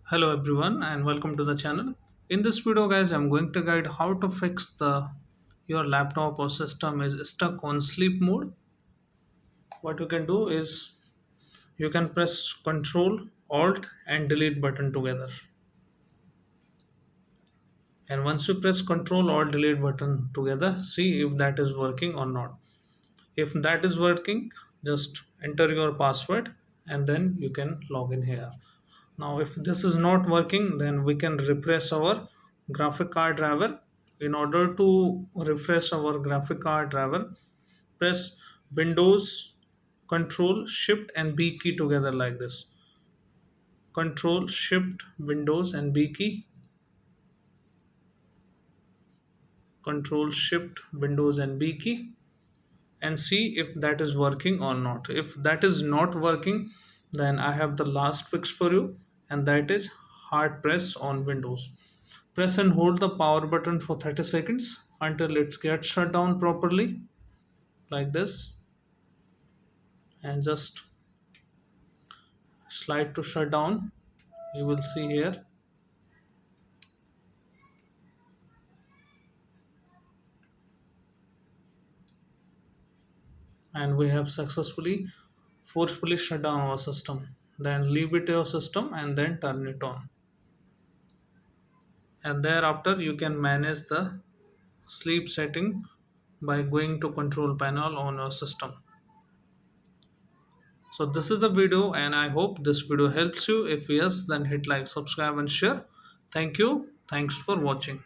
Hello everyone and welcome to the channel. In this video guys I'm going to guide how to fix the your laptop or system is stuck on sleep mode. What you can do is you can press Ctrl Alt and Delete button together. And once you press Ctrl Alt Delete button together, see if that is working or not. If that is working, just enter your password and then you can log in here. Now, if this is not working, then we can refresh our graphic card driver. In order to refresh our graphic card driver, press Windows, Control, Shift, and B key together like this. Control, Shift, Windows, and B key. Control, Shift, Windows, and B key. And see if that is working or not. If that is not working, then I have the last fix for you, and that is hard press on Windows. Press and hold the power button for 30 seconds until it gets shut down properly, like this, and just slide to shut down. You will see here, and we have successfully forcefully shut down our system. Then leave it to your system and then turn it on. And thereafter, you can manage the sleep setting by going to control panel on your system. So this is the video and I hope this video helps you. If yes, then hit like, subscribe and share. Thank you. Thanks for watching.